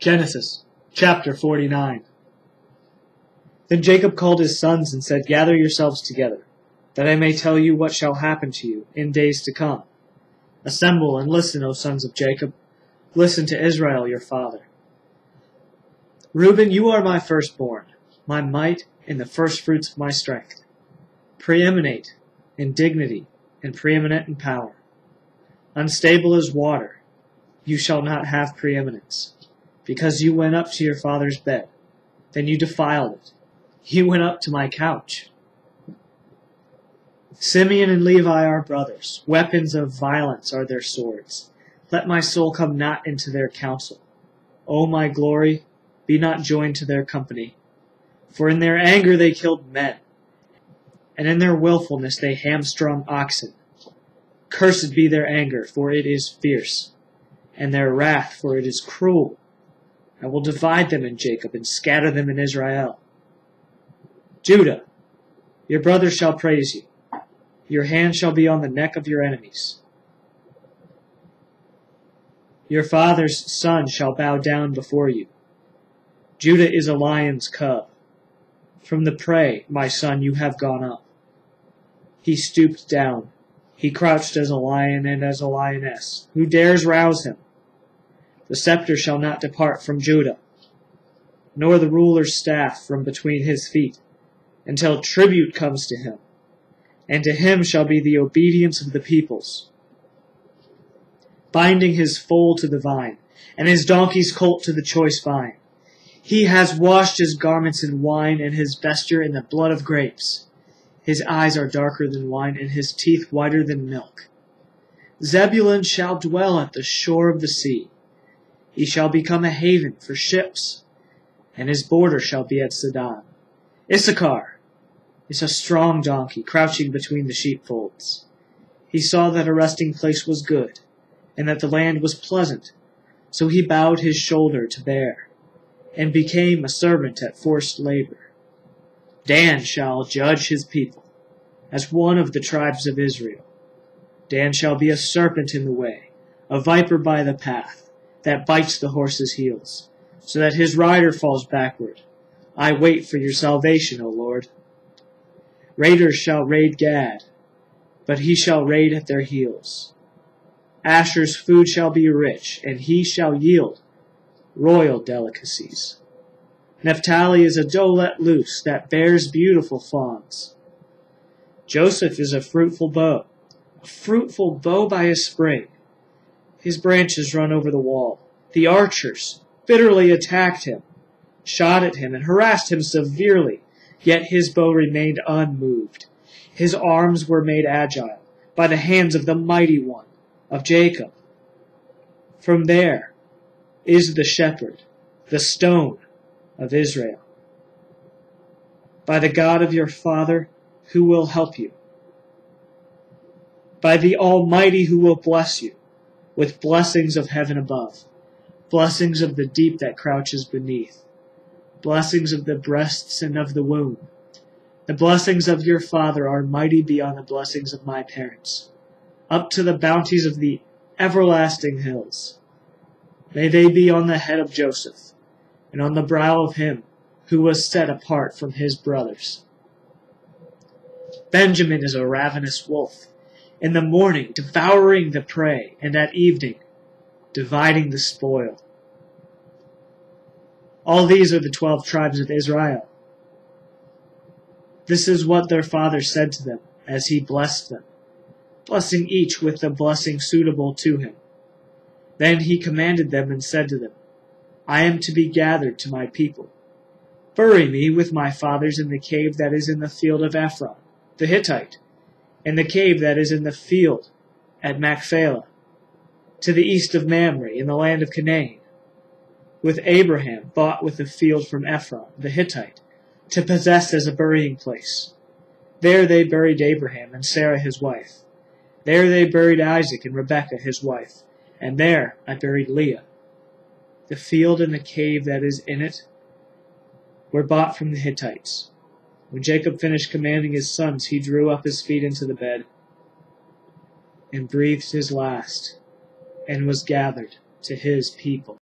Genesis chapter 49. Then Jacob called his sons and said, Gather yourselves together, that I may tell you what shall happen to you in days to come. Assemble and listen, O sons of Jacob. Listen to Israel your father. Reuben, you are my firstborn, my might and the firstfruits of my strength. Preeminent in dignity and preeminent in power. Unstable as water, you shall not have preeminence. Because you went up to your father's bed, then you defiled it. You went up to my couch. Simeon and Levi are brothers. Weapons of violence are their swords. Let my soul come not into their counsel. O my glory, be not joined to their company. For in their anger they killed men, and in their willfulness they hamstrung oxen. Cursed be their anger, for it is fierce, and their wrath, for it is cruel. I will divide them in Jacob and scatter them in Israel. Judah, your brothers shall praise you. Your hand shall be on the neck of your enemies. Your father's son shall bow down before you. Judah is a lion's cub. From the prey, my son, you have gone up. He stooped down. He crouched as a lion and as a lioness. Who dares rouse him? The scepter shall not depart from Judah, nor the ruler's staff from between his feet, until tribute comes to him, and to him shall be the obedience of the peoples. Binding his foal to the vine, and his donkey's colt to the choice vine. He has washed his garments in wine, and his vesture in the blood of grapes. His eyes are darker than wine, and his teeth whiter than milk. Zebulun shall dwell at the shore of the sea. He shall become a haven for ships, and his border shall be at Sidon. Issachar is a strong donkey, crouching between the sheepfolds. He saw that a resting place was good, and that the land was pleasant, so he bowed his shoulder to bear, and became a servant at forced labor. Dan shall judge his people, as one of the tribes of Israel. Dan shall be a serpent in the way, a viper by the path, that bites the horse's heels, so that his rider falls backward. I wait for your salvation, O Lord. Raiders shall raid Gad, but he shall raid at their heels. Asher's food shall be rich, and he shall yield royal delicacies. Naphtali is a doe let loose, that bears beautiful fawns. Joseph is a fruitful bow by a spring. His branches run over the wall. The archers bitterly attacked him, shot at him, and harassed him severely, yet his bow remained unmoved. His arms were made agile by the hands of the mighty one of Jacob. From there is the shepherd, the stone of Israel. By the God of your father, who will help you. By the Almighty who will bless you, with blessings of heaven above, blessings of the deep that crouches beneath, blessings of the breasts and of the womb. The blessings of your father are mighty beyond the blessings of my parents, up to the bounties of the everlasting hills. May they be on the head of Joseph, and on the brow of him who was set apart from his brothers. Benjamin is a ravenous wolf, in the morning devouring the prey, and at evening dividing the spoil. All these are the 12 tribes of Israel. This is what their father said to them as he blessed them, blessing each with the blessing suitable to him. Then he commanded them and said to them, I am to be gathered to my people. Bury me with my fathers in the cave that is in the field of Ephron, the Hittite, in the cave that is in the field at Machpelah, to the east of Mamre, in the land of Canaan, with Abraham bought with the field from Ephron, the Hittite, to possess as a burying place. There they buried Abraham and Sarah his wife. There they buried Isaac and Rebekah his wife. And there I buried Leah. The field and the cave that is in it were bought from the Hittites. When Jacob finished commanding his sons, he drew up his feet into the bed and breathed his last, and was gathered to his people.